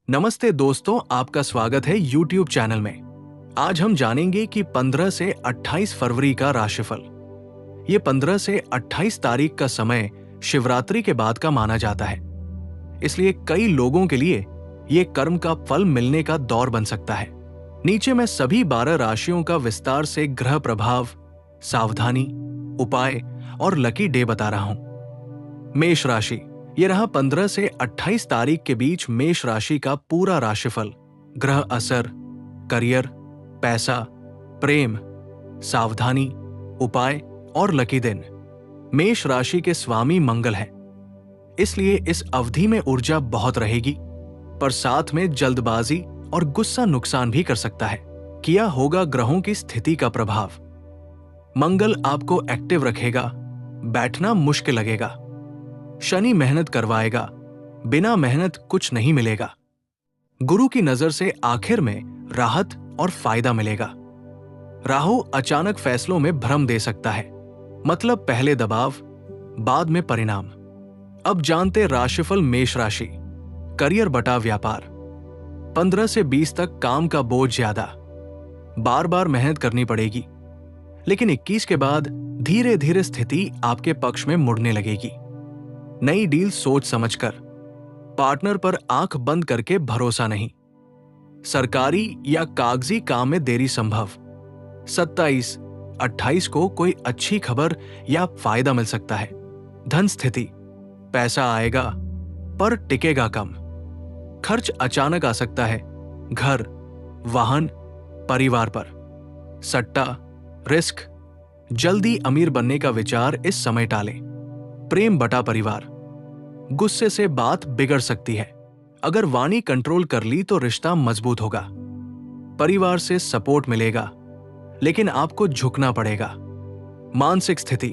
नमस्ते दोस्तों, आपका स्वागत है YouTube चैनल में। आज हम जानेंगे कि 15 से 28 फरवरी का राशिफल। ये 15 से 28 तारीख का समय शिवरात्रि के बाद का माना जाता है, इसलिए कई लोगों के लिए ये कर्म का फल मिलने का दौर बन सकता है। नीचे मैं सभी 12 राशियों का विस्तार से ग्रह प्रभाव, सावधानी, उपाय और लकी डे बता रहा हूं। मेष राशि, ये रहा 15 से 28 तारीख के बीच मेष राशि का पूरा राशिफल। ग्रह असर, करियर, पैसा, प्रेम, सावधानी, उपाय और लकी दिन। मेष राशि के स्वामी मंगल हैं, इसलिए इस अवधि में ऊर्जा बहुत रहेगी, पर साथ में जल्दबाजी और गुस्सा नुकसान भी कर सकता है। किया होगा ग्रहों की स्थिति का प्रभाव। मंगल आपको एक्टिव रखेगा, बैठना मुश्किल लगेगा। शनि मेहनत करवाएगा, बिना मेहनत कुछ नहीं मिलेगा। गुरु की नजर से आखिर में राहत और फायदा मिलेगा। राहु अचानक फैसलों में भ्रम दे सकता है, मतलब पहले दबाव, बाद में परिणाम। अब जानते राशिफल मेष राशि। करियर बटा व्यापार। 15 से 20 तक काम का बोझ ज्यादा, बार बार मेहनत करनी पड़ेगी, लेकिन 21 के बाद धीरे धीरे स्थिति आपके पक्ष में मुड़ने लगेगी। नई डील सोच समझकर, पार्टनर पर आंख बंद करके भरोसा नहीं। सरकारी या कागजी काम में देरी संभव। 27-28 को कोई अच्छी खबर या फायदा मिल सकता है। धन स्थिति, पैसा आएगा पर टिकेगा कम। खर्च अचानक आ सकता है, घर, वाहन, परिवार पर। सट्टा, रिस्क, जल्दी अमीर बनने का विचार इस समय टालें। प्रेम बटा परिवार। गुस्से से बात बिगड़ सकती है, अगर वाणी कंट्रोल कर ली तो रिश्ता मजबूत होगा। परिवार से सपोर्ट मिलेगा, लेकिन आपको झुकना पड़ेगा। मानसिक स्थिति,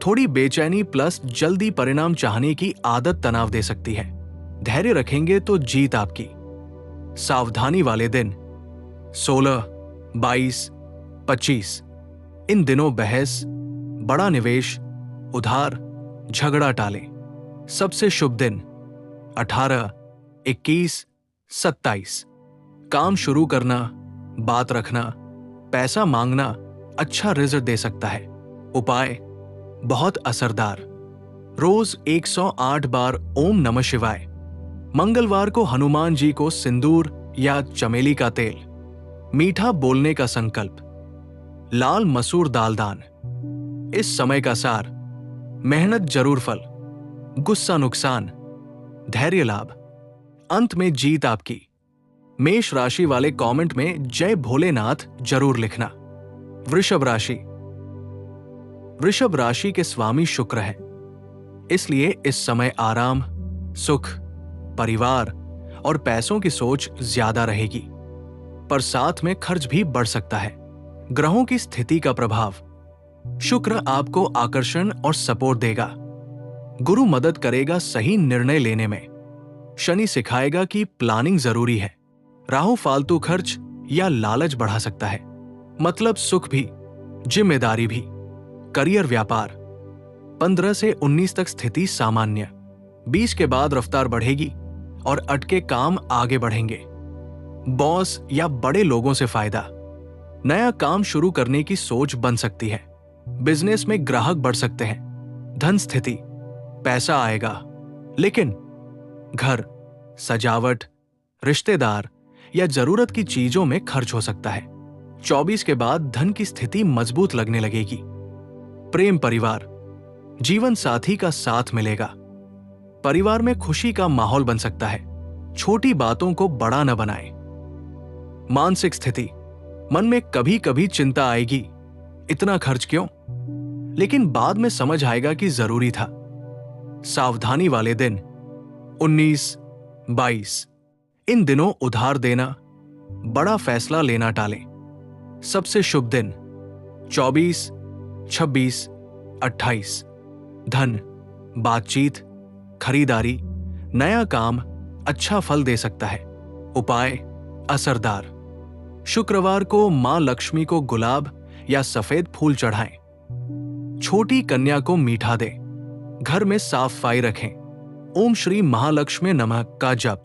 थोड़ी बेचैनी प्लस जल्दी परिणाम चाहने की आदत तनाव दे सकती है। धैर्य रखेंगे तो जीत आपकी। सावधानी वाले दिन 16, 22, 25। इन दिनों बहस, बड़ा निवेश, उधार, झगड़ा टालें। सबसे शुभ दिन 18, 21, 27। काम शुरू करना, बात रखना, पैसा मांगना अच्छा रिजल्ट दे सकता है। उपाय बहुत असरदार। रोज 108 बार ओम नमः शिवाय। मंगलवार को हनुमान जी को सिंदूर या चमेली का तेल। मीठा बोलने का संकल्प। लाल मसूर दाल दान। इस समय का सार, मेहनत जरूर फल, गुस्सा नुकसान, धैर्य लाभ, अंत में जीत आपकी। मेष राशि वाले कमेंट में जय भोलेनाथ जरूर लिखना। वृषभ राशि। वृषभ राशि के स्वामी शुक्र है, इसलिए इस समय आराम, सुख, परिवार और पैसों की सोच ज्यादा रहेगी, पर साथ में खर्च भी बढ़ सकता है। ग्रहों की स्थिति का प्रभाव। शुक्र आपको आकर्षण और सपोर्ट देगा। गुरु मदद करेगा सही निर्णय लेने में। शनि सिखाएगा कि प्लानिंग जरूरी है। राहु फालतू खर्च या लालच बढ़ा सकता है, मतलब सुख भी, जिम्मेदारी भी। करियर व्यापार। 15 से 19 तक स्थिति सामान्य, 20 के बाद रफ्तार बढ़ेगी और अटके काम आगे बढ़ेंगे। बॉस या बड़े लोगों से फायदा। नया काम शुरू करने की सोच बन सकती है। बिजनेस में ग्राहक बढ़ सकते हैं। धन स्थिति, पैसा आएगा, लेकिन घर, सजावट, रिश्तेदार या जरूरत की चीजों में खर्च हो सकता है। 24 के बाद धन की स्थिति मजबूत लगने लगेगी। प्रेम परिवार। जीवन साथी का साथ मिलेगा। परिवार में खुशी का माहौल बन सकता है। छोटी बातों को बड़ा न बनाएं। मानसिक स्थिति, मन में कभी कभी चिंता आएगी, इतना खर्च क्यों, लेकिन बाद में समझ आएगा कि जरूरी था। सावधानी वाले दिन 19, 22। इन दिनों उधार देना, बड़ा फैसला लेना टालें। सबसे शुभ दिन 24, 26, 28। धन, बातचीत, खरीदारी, नया काम अच्छा फल दे सकता है। उपाय असरदार। शुक्रवार को मां लक्ष्मी को गुलाब या सफेद फूल चढ़ाएं। छोटी कन्या को मीठा दें। घर में साफ सफाई रखें। ओम श्री महालक्ष्मी नमः का जप।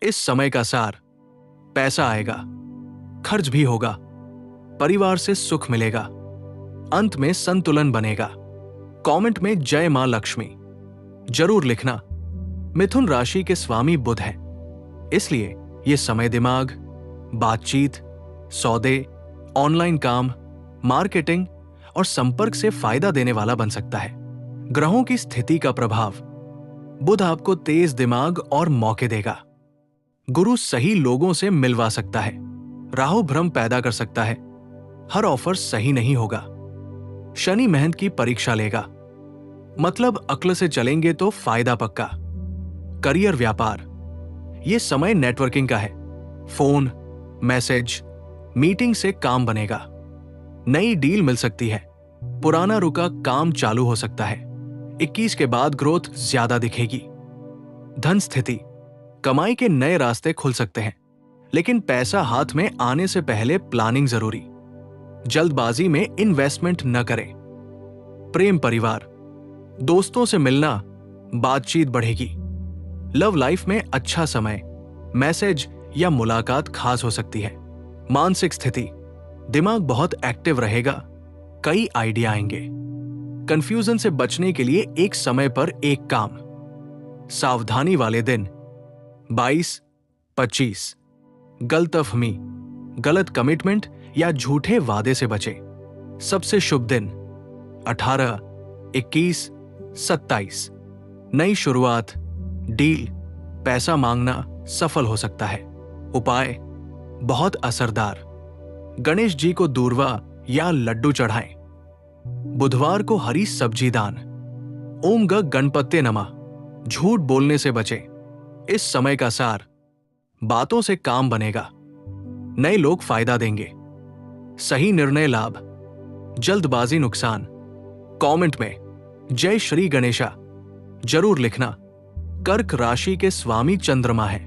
इस समय का सार, पैसा आएगा, खर्च भी होगा, परिवार से सुख मिलेगा, अंत में संतुलन बनेगा। कमेंट में जय मां लक्ष्मी जरूर लिखना। मिथुन राशि के स्वामी बुध है, इसलिए यह समय दिमाग, बातचीत, सौदे, ऑनलाइन काम, मार्केटिंग और संपर्क से फायदा देने वाला बन सकता है। ग्रहों की स्थिति का प्रभाव, बुध आपको तेज दिमाग और मौके देगा। गुरु सही लोगों से मिलवा सकता है। राहु भ्रम पैदा कर सकता है, हर ऑफर सही नहीं होगा। शनि मेहनत की परीक्षा लेगा, मतलब अक्ल से चलेंगे तो फायदा पक्का। करियर व्यापार, यह समय नेटवर्किंग का है। फोन, मैसेज, मीटिंग से काम बनेगा। नई डील मिल सकती है, पुराना रुका काम चालू हो सकता है। 21 के बाद ग्रोथ ज्यादा दिखेगी। धन स्थिति, कमाई के नए रास्ते खुल सकते हैं, लेकिन पैसा हाथ में आने से पहले प्लानिंग जरूरी। जल्दबाजी में इन्वेस्टमेंट न करें। प्रेम परिवार, दोस्तों से मिलना, बातचीत बढ़ेगी। लव लाइफ में अच्छा समय, मैसेज या मुलाकात खास हो सकती है। मानसिक स्थिति, दिमाग बहुत एक्टिव रहेगा, कई आइडिया आएंगे। कंफ्यूजन से बचने के लिए एक समय पर एक काम। सावधानी वाले दिन 22, 25। गलतफहमी, गलत कमिटमेंट या झूठे वादे से बचें। सबसे शुभ दिन 18, 21, 27। नई शुरुआत, डील, पैसा मांगना सफल हो सकता है। उपाय बहुत असरदार, गणेश जी को दूर्वा या लड्डू चढ़ाएं। बुधवार को हरी सब्जी दान। ओम ग गणपत्ये नमः। झूठ बोलने से बचें। इस समय का सार, बातों से काम बनेगा, नए लोग फायदा देंगे। सही निर्णय लाभ, जल्दबाजी नुकसान। कमेंट में जय श्री गणेशा जरूर लिखना। कर्क राशि के स्वामी चंद्रमा है,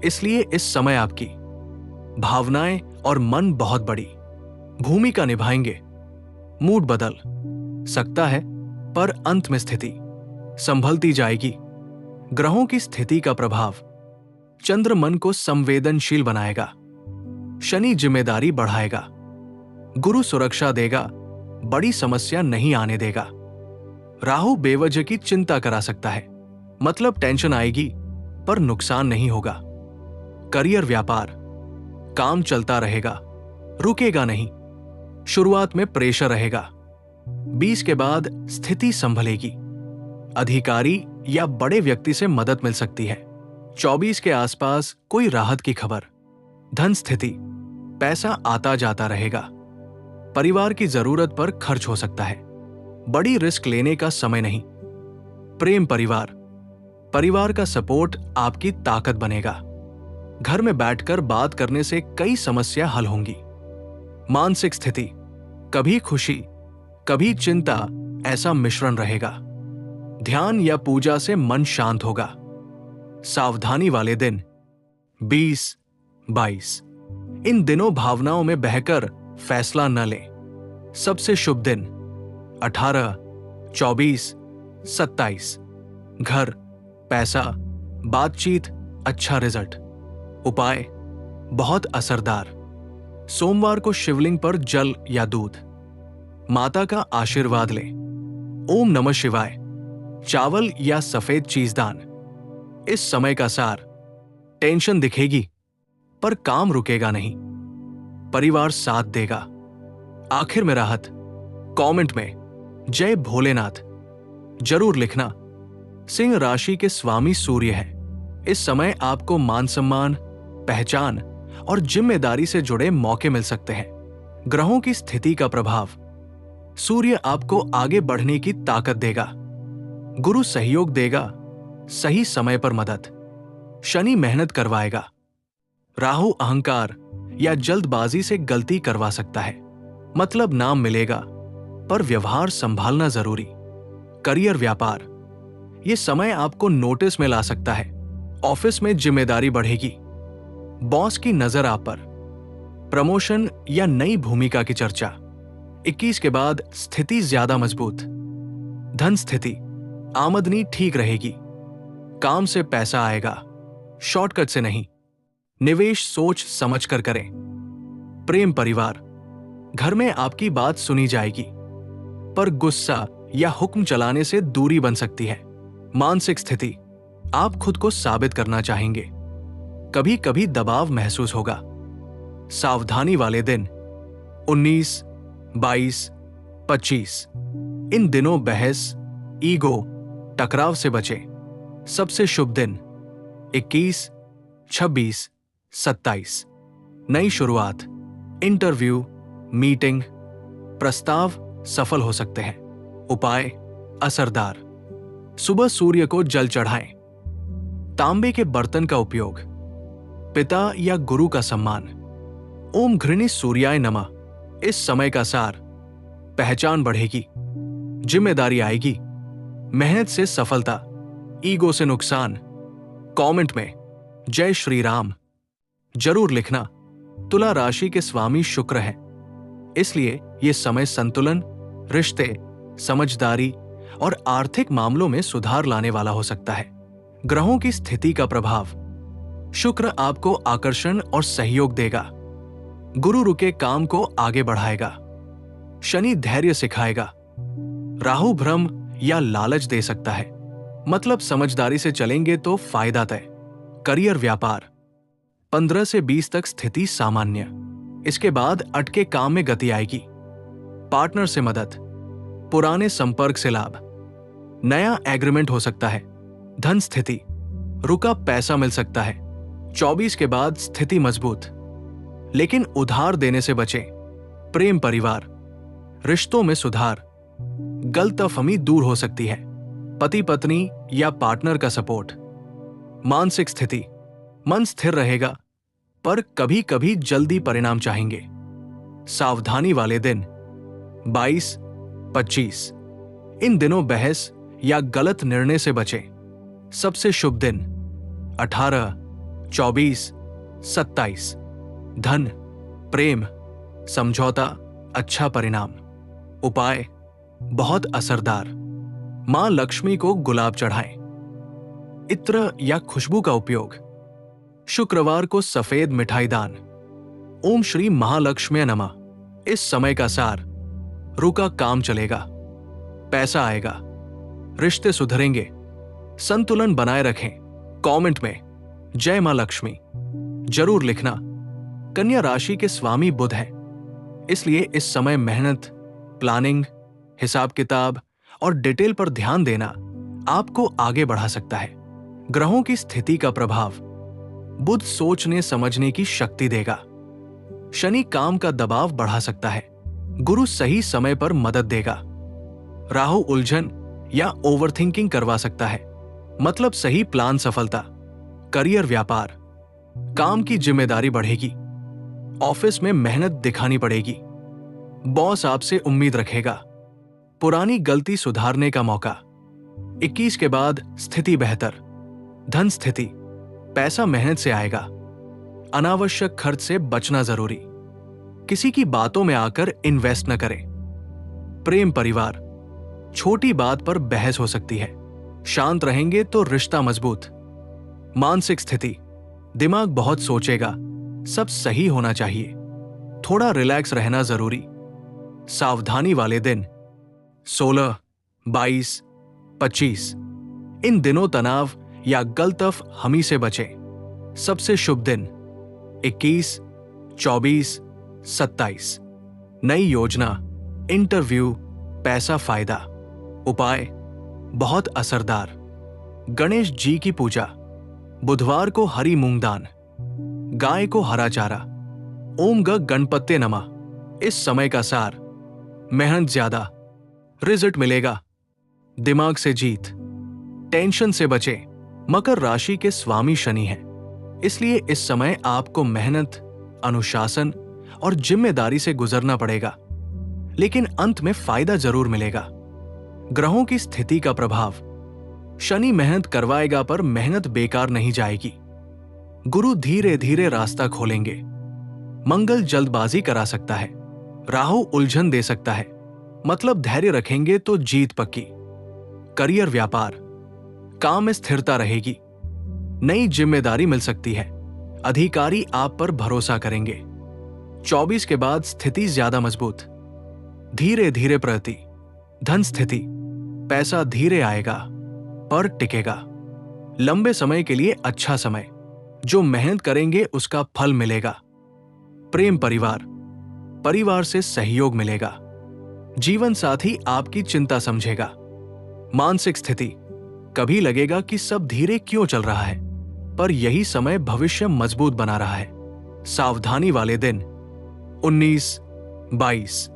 इसलिए इस समय आपकी भावनाएं और मन बहुत बड़ी भूमिका निभाएंगे। मूड बदल सकता है, पर अंत में स्थिति संभलती जाएगी। ग्रहों की स्थिति का प्रभाव, चंद्र मन को संवेदनशील बनाएगा, शनि जिम्मेदारी बढ़ाएगा, गुरु सुरक्षा देगा, बड़ी समस्या नहीं आने देगा। राहु बेवजह की चिंता करा सकता है, मतलब टेंशन आएगी पर नुकसान नहीं होगा। करियर व्यापार, काम चलता रहेगा, रुकेगा नहीं। शुरुआत में प्रेशर रहेगा, 20 के बाद स्थिति संभलेगी। अधिकारी या बड़े व्यक्ति से मदद मिल सकती है। 24 के आसपास कोई राहत की खबर। धन स्थिति, पैसा आता जाता रहेगा, परिवार की जरूरत पर खर्च हो सकता है, बड़ी रिस्क लेने का समय नहीं। प्रेम परिवार, परिवार का सपोर्ट आपकी ताकत बनेगा, घर में बैठकर बात करने से कई समस्या हल होंगी। मानसिक स्थिति, कभी खुशी कभी चिंता, ऐसा मिश्रण रहेगा। ध्यान या पूजा से मन शांत होगा। सावधानी वाले दिन 20, 22। इन दिनों भावनाओं में बहकर फैसला न लें। सबसे शुभ दिन 18, 24, 27। घर, पैसा, बातचीत, अच्छा रिजल्ट। उपाय बहुत असरदार, सोमवार को शिवलिंग पर जल या दूध, माता का आशीर्वाद लें। ओम नमः शिवाय, चावल या सफेद चीज दान। इस समय का सार, टेंशन दिखेगी पर काम रुकेगा नहीं, परिवार साथ देगा। आखिर में राहत। कमेंट में जय भोलेनाथ जरूर लिखना। सिंह राशि के स्वामी सूर्य है, इस समय आपको मान सम्मान, पहचान और जिम्मेदारी से जुड़े मौके मिल सकते हैं। ग्रहों की स्थिति का प्रभाव, सूर्य आपको आगे बढ़ने की ताकत देगा, गुरु सहयोग देगा, सही समय पर मदद, शनि मेहनत करवाएगा, राहु अहंकार या जल्दबाजी से गलती करवा सकता है, मतलब नाम मिलेगा पर व्यवहार संभालना जरूरी। करियर व्यापार, यह समय आपको नोटिस में ला सकता है, ऑफिस में जिम्मेदारी बढ़ेगी, बॉस की नजर आप पर, प्रमोशन या नई भूमिका की चर्चा। 21 के बाद स्थिति ज्यादा मजबूत। धन स्थिति, आमदनी ठीक रहेगी, काम से पैसा आएगा, शॉर्टकट से नहीं। निवेश सोच समझ कर करें। प्रेम परिवार, घर में आपकी बात सुनी जाएगी, पर गुस्सा या हुक्म चलाने से दूरी बन सकती है। मानसिक स्थिति, आप खुद को साबित करना चाहेंगे, कभी कभी दबाव महसूस होगा। सावधानी वाले दिन 19, 22, 25। इन दिनों बहस, ईगो, टकराव से बचें। सबसे शुभ दिन 21, 26, 27। नई शुरुआत, इंटरव्यू, मीटिंग, प्रस्ताव सफल हो सकते हैं। उपाय असरदार। सुबह सूर्य को जल चढ़ाएं। तांबे के बर्तन का उपयोग। पिता या गुरु का सम्मान। ओम घृणी सूर्याय नमः। इस समय का सार, पहचान बढ़ेगी, जिम्मेदारी आएगी, मेहनत से सफलता, ईगो से नुकसान। कमेंट में जय श्री राम जरूर लिखना। तुला राशि के स्वामी शुक्र है, इसलिए यह समय संतुलन, रिश्ते, समझदारी और आर्थिक मामलों में सुधार लाने वाला हो सकता है। ग्रहों की स्थिति का प्रभाव। शुक्र आपको आकर्षण और सहयोग देगा। गुरु रुके काम को आगे बढ़ाएगा। शनि धैर्य सिखाएगा। राहु भ्रम या लालच दे सकता है, मतलब समझदारी से चलेंगे तो फायदा तय। करियर व्यापार 15 से 20 तक स्थिति सामान्य, इसके बाद अटके काम में गति आएगी। पार्टनर से मदद, पुराने संपर्क से लाभ, नया एग्रीमेंट हो सकता है। धन स्थिति, रुका पैसा मिल सकता है। 24 के बाद स्थिति मजबूत, लेकिन उधार देने से बचें। प्रेम परिवार, रिश्तों में सुधार, गलतफहमी दूर हो सकती है। पति पत्नी या पार्टनर का सपोर्ट। मानसिक स्थिति, मन स्थिर रहेगा, पर कभी कभी जल्दी परिणाम चाहेंगे। सावधानी वाले दिन 22, 25। इन दिनों बहस या गलत निर्णय से बचें। सबसे शुभ दिन 18, 24, 27। धन, प्रेम, समझौता, अच्छा परिणाम। उपाय बहुत असरदार। मां लक्ष्मी को गुलाब चढ़ाएं। इत्र या खुशबू का उपयोग। शुक्रवार को सफेद मिठाई दान। ओम श्री महालक्ष्मी नमः। इस समय का सार, रुका काम चलेगा, पैसा आएगा, रिश्ते सुधरेंगे, संतुलन बनाए रखें। कमेंट में जय मां लक्ष्मी जरूर लिखना। कन्या राशि के स्वामी बुध है, इसलिए इस समय मेहनत, प्लानिंग, हिसाब किताब और डिटेल पर ध्यान देना आपको आगे बढ़ा सकता है। ग्रहों की स्थिति का प्रभाव। बुध सोचने समझने की शक्ति देगा। शनि काम का दबाव बढ़ा सकता है। गुरु सही समय पर मदद देगा। राहु उलझन या ओवरथिंकिंग करवा सकता है, मतलब सही प्लान सफलता। करियर व्यापार, काम की जिम्मेदारी बढ़ेगी, ऑफिस में मेहनत दिखानी पड़ेगी, बॉस आपसे उम्मीद रखेगा। पुरानी गलती सुधारने का मौका। 21 के बाद स्थिति बेहतर। धन स्थिति, पैसा मेहनत से आएगा, अनावश्यक खर्च से बचना जरूरी। किसी की बातों में आकर इन्वेस्ट न करें। प्रेम परिवार, छोटी बात पर बहस हो सकती है, शांत रहेंगे तो रिश्ता मजबूत। मानसिक स्थिति, दिमाग बहुत सोचेगा, सब सही होना चाहिए, थोड़ा रिलैक्स रहना जरूरी। सावधानी वाले दिन 16, 22, 25। इन दिनों तनाव या गलतफहमी से बचें। सबसे शुभ दिन 21, 24, 27। नई योजना, इंटरव्यू, पैसा फायदा। उपाय बहुत असरदार। गणेश जी की पूजा। बुधवार को हरी मूंग दान, गाय को हरा चारा। ओम गणपत्ये नमः। इस समय का सार, मेहनत ज्यादा, रिजल्ट मिलेगा, दिमाग से जीत, टेंशन से बचें। मकर राशि के स्वामी शनि हैं, इसलिए इस समय आपको मेहनत, अनुशासन और जिम्मेदारी से गुजरना पड़ेगा, लेकिन अंत में फायदा जरूर मिलेगा। ग्रहों की स्थिति का प्रभाव। शनि मेहनत करवाएगा, पर मेहनत बेकार नहीं जाएगी। गुरु धीरे धीरे रास्ता खोलेंगे। मंगल जल्दबाजी करा सकता है। राहु उलझन दे सकता है, मतलब धैर्य रखेंगे तो जीत पक्की। करियर व्यापार, काम में स्थिरता रहेगी, नई जिम्मेदारी मिल सकती है। अधिकारी आप पर भरोसा करेंगे। 24 के बाद स्थिति ज्यादा मजबूत। धीरे धीरे प्रगति। धन स्थिति, पैसा धीरे आएगा पर टिकेगा। लंबे समय के लिए अच्छा समय। जो मेहनत करेंगे उसका फल मिलेगा। प्रेम परिवार, परिवार से सहयोग मिलेगा। जीवन साथी आपकी चिंता समझेगा। मानसिक स्थिति, कभी लगेगा कि सब धीरे क्यों चल रहा है, पर यही समय भविष्य मजबूत बना रहा है। सावधानी वाले दिन 19, 22।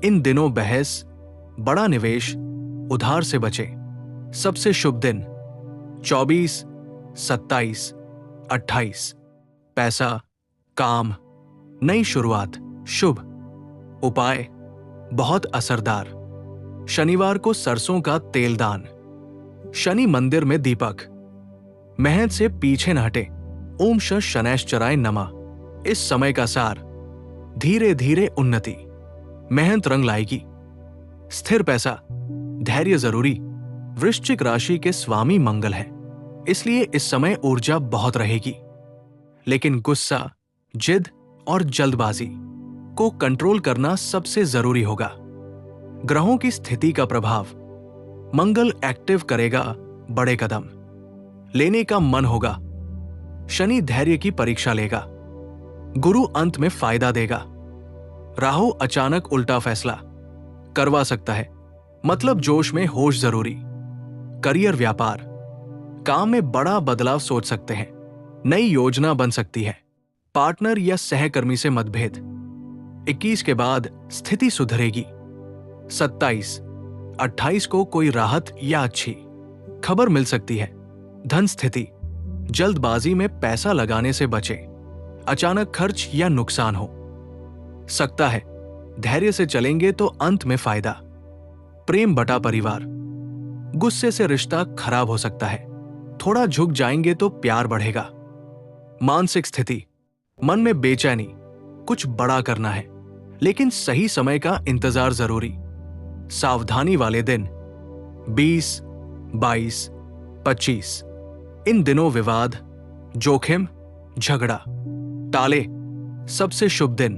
इन दिनों बहस, बड़ा निवेश, उधार से बचे। सबसे शुभ दिन 24, 27, 28। पैसा, काम, नई शुरुआत शुभ। उपाय बहुत असरदार। शनिवार को सरसों का तेल दान। शनि मंदिर में दीपक। मेहनत से पीछे न हटे। ओम शनैश्चराय नमः। इस समय का सार, धीरे धीरे उन्नति। मेहनत रंग लाएगी। स्थिर पैसा, धैर्य जरूरी। वृश्चिक राशि के स्वामी मंगल है, इसलिए इस समय ऊर्जा बहुत रहेगी। लेकिन गुस्सा, जिद और जल्दबाजी को कंट्रोल करना सबसे जरूरी होगा। ग्रहों की स्थिति का प्रभाव, मंगल एक्टिव करेगा बड़े कदम लेने का मन होगा। शनि धैर्य की परीक्षा लेगा। गुरु अंत में फायदा देगा। राहु अचानक उल्टा फैसला करवा सकता है, मतलब जोश में होश जरूरी। करियर व्यापार, काम में बड़ा बदलाव सोच सकते हैं। नई योजना बन सकती है। पार्टनर या सहकर्मी से मतभेद। 21 के बाद स्थिति सुधरेगी। 27, 28 को कोई राहत या अच्छी खबर मिल सकती है। धन स्थिति, जल्दबाजी में पैसा लगाने से बचे। अचानक खर्च या नुकसान हो सकता है। धैर्य से चलेंगे तो अंत में फायदा। प्रेम बटा परिवार, गुस्से से रिश्ता खराब हो सकता है। थोड़ा झुक जाएंगे तो प्यार बढ़ेगा। मानसिक स्थिति, मन में बेचैनी, कुछ बड़ा करना है, लेकिन सही समय का इंतजार जरूरी। सावधानी वाले दिन 20, 22, 25। इन दिनों विवाद, जोखिम, झगड़ा टाले। सबसे शुभ दिन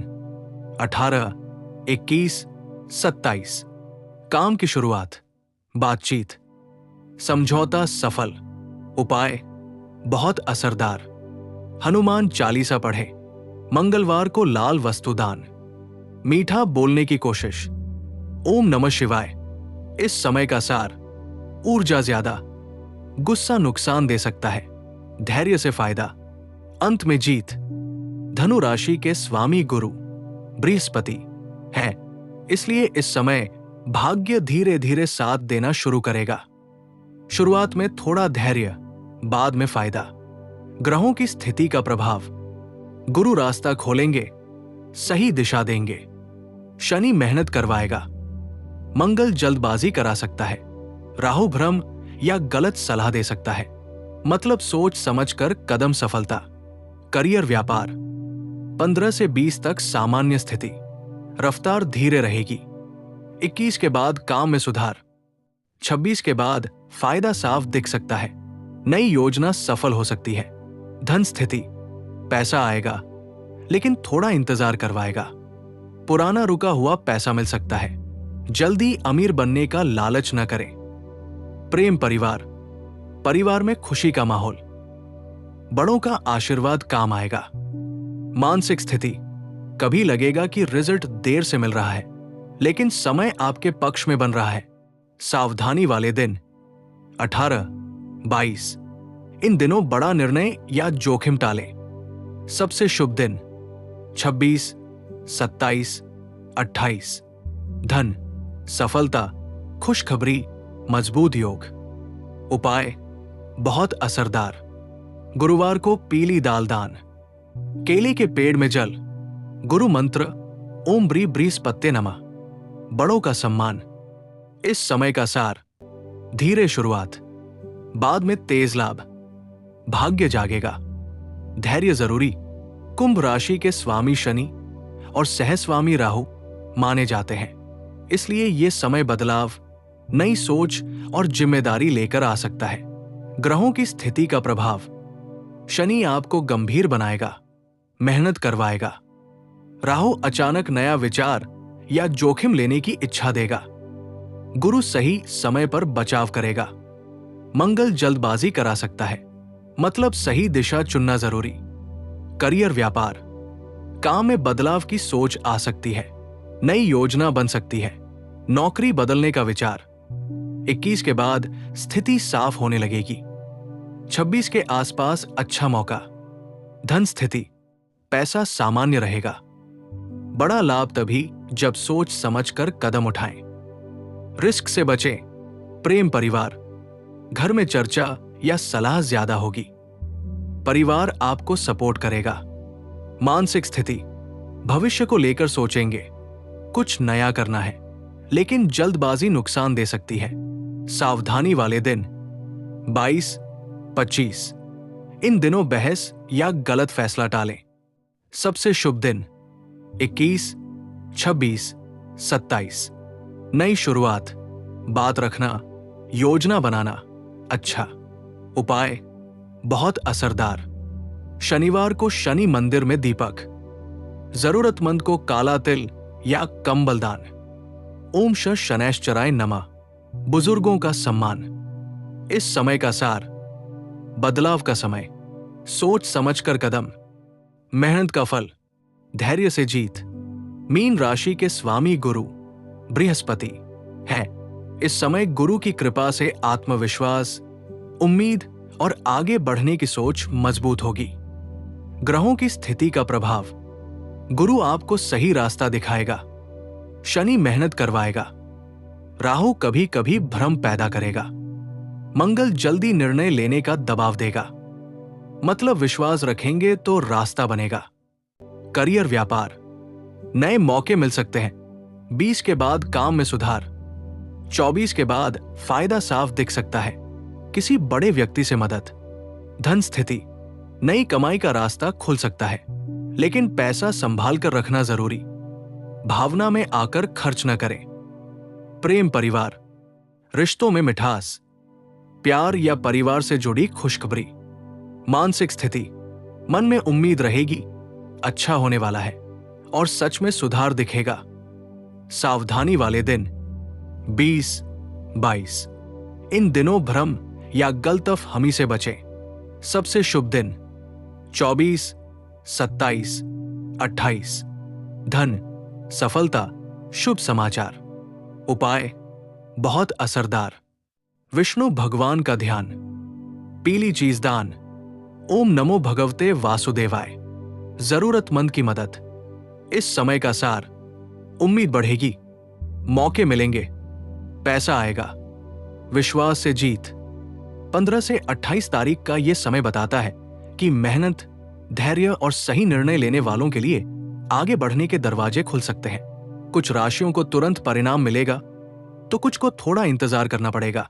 18, 21, 27। काम की शुरुआत, बातचीत, समझौता सफल। उपाय बहुत असरदार। हनुमान चालीसा पढ़े। मंगलवार को लाल वस्तु दान। मीठा बोलने की कोशिश। ओम नमः शिवाय। इस समय का सार, ऊर्जा ज्यादा, गुस्सा नुकसान दे सकता है। धैर्य से फायदा, अंत में जीत। धनु राशि के स्वामी गुरु बृहस्पति है, इसलिए इस समय भाग्य धीरे धीरे साथ देना शुरू करेगा। शुरुआत में थोड़ा धैर्य, बाद में फायदा। ग्रहों की स्थिति का प्रभाव, गुरु रास्ता खोलेंगे, सही दिशा देंगे। शनि मेहनत करवाएगा। मंगल जल्दबाजी करा सकता है। राहु भ्रम या गलत सलाह दे सकता है, मतलब सोच समझकर कदम सफलता। करियर व्यापार 15 से 20 तक सामान्य स्थिति, रफ्तार धीरे रहेगी। 21 के बाद काम में सुधार। 26 के बाद फायदा साफ दिख सकता है। नई योजना सफल हो सकती है। धन स्थिति, पैसा आएगा, लेकिन थोड़ा इंतजार करवाएगा। पुराना रुका हुआ पैसा मिल सकता है। जल्दी अमीर बनने का लालच न करें। प्रेम परिवार, परिवार में खुशी का माहौल, बड़ों का आशीर्वाद काम आएगा। मानसिक स्थिति, कभी लगेगा कि रिजल्ट देर से मिल रहा है, लेकिन समय आपके पक्ष में बन रहा है। सावधानी वाले दिन 18, 22। इन दिनों बड़ा निर्णय या जोखिम टालें। सबसे शुभ दिन 26, 27, 28। धन, सफलता, खुशखबरी, मजबूत योग। उपाय बहुत असरदार। गुरुवार को पीली दाल दान। केले के पेड़ में जल। गुरु मंत्र ओम बृहस्पत्ये नमः। बड़ों का सम्मान। इस समय का सार, धीरे शुरुआत, बाद में तेज लाभ। भाग्य जागेगा। धैर्य जरूरी। कुंभ राशि के स्वामी शनि और सहस्वामी राहु माने जाते हैं, इसलिए ये समय बदलाव, नई सोच और जिम्मेदारी लेकर आ सकता है। ग्रहों की स्थिति का प्रभाव, शनि आपको गंभीर बनाएगा, मेहनत करवाएगा। राहु अचानक नया विचार या जोखिम लेने की इच्छा देगा। गुरु सही समय पर बचाव करेगा। मंगल जल्दबाजी करा सकता है, मतलब सही दिशा चुनना जरूरी। करियर व्यापार, काम में बदलाव की सोच आ सकती है, नई योजना बन सकती है। नौकरी बदलने का विचार। 21 के बाद स्थिति साफ होने लगेगी। 26 के आसपास अच्छा मौका। धन स्थिति, पैसा सामान्य रहेगा। बड़ा लाभ तभी जब सोच समझकर कदम उठाएं। रिस्क से बचें। प्रेम परिवार, घर में चर्चा या सलाह ज्यादा होगी। परिवार आपको सपोर्ट करेगा। मानसिक स्थिति, भविष्य को लेकर सोचेंगे। कुछ नया करना है, लेकिन जल्दबाजी नुकसान दे सकती है। सावधानी वाले दिन 22, 25। इन दिनों बहस या गलत फैसला टालें। सबसे शुभ दिन 21, 26, 27। नई शुरुआत, बात रखना, योजना बनाना। अच्छा उपाय, बहुत असरदार। शनिवार को शनि मंदिर में दीपक, जरूरतमंद को काला तिल या कंबल दान। ओम शनैश्चराय नमः। बुजुर्गों का सम्मान। इस समय का सार, बदलाव का समय, सोच समझकर कदम, मेहनत का फल, धैर्य से जीत। मीन राशि के स्वामी गुरु बृहस्पति हैं। इस समय गुरु की कृपा से आत्मविश्वास, उम्मीद और आगे बढ़ने की सोच मजबूत होगी। ग्रहों की स्थिति का प्रभाव। गुरु आपको सही रास्ता दिखाएगा। शनि मेहनत करवाएगा। राहु कभी कभी भ्रम पैदा करेगा। मंगल जल्दी निर्णय लेने का दबाव देगा, मतलब विश्वास रखेंगे तो रास्ता बनेगा। करियर व्यापार, नए मौके मिल सकते हैं। 20 के बाद काम में सुधार। 24 के बाद फायदा साफ दिख सकता है। किसी बड़े व्यक्ति से मदद। धन स्थिति, नई कमाई का रास्ता खुल सकता है, लेकिन पैसा संभाल कर रखना जरूरी। भावना में आकर खर्च न करें। प्रेम परिवार, रिश्तों में मिठास, प्यार या परिवार से जुड़ी खुशखबरी। मानसिक स्थिति, मन में उम्मीद रहेगी, अच्छा होने वाला है और सच में सुधार दिखेगा। सावधानी वाले दिन 20, 22। इन दिनों भ्रम या गलतफहमी से बचें। सबसे शुभ दिन 24, 27, 28। धन, सफलता, शुभ समाचार। उपाय, बहुत असरदार। विष्णु भगवान का ध्यान, पीली चीज दान। ओम नमो भगवते वासुदेवाय। जरूरतमंद की मदद। इस समय का सार, उम्मीद बढ़ेगी, मौके मिलेंगे, पैसा आएगा, विश्वास से जीत। 15 से 28 तारीख का यह समय बताता है कि मेहनत, धैर्य और सही निर्णय लेने वालों के लिए आगे बढ़ने के दरवाजे खुल सकते हैं। कुछ राशियों को तुरंत परिणाम मिलेगा तो कुछ को थोड़ा इंतजार करना पड़ेगा,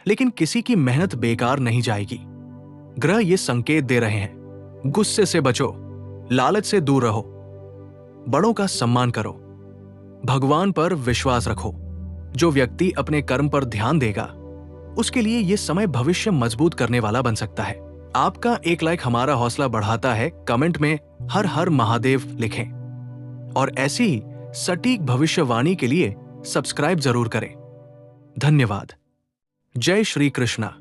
लेकिन किसी की मेहनत बेकार नहीं जाएगी। ग्रह ये संकेत दे रहे हैं, गुस्से से बचो, लालच से दूर रहो, बड़ों का सम्मान करो, भगवान पर विश्वास रखो। जो व्यक्ति अपने कर्म पर ध्यान देगा उसके लिए यह समय भविष्य मजबूत करने वाला बन सकता है। आपका एक लाइक हमारा हौसला बढ़ाता है। कमेंट में हर हर महादेव लिखें और ऐसी ही सटीक भविष्यवाणी के लिए सब्सक्राइब जरूर करें। धन्यवाद। जय श्री कृष्णा।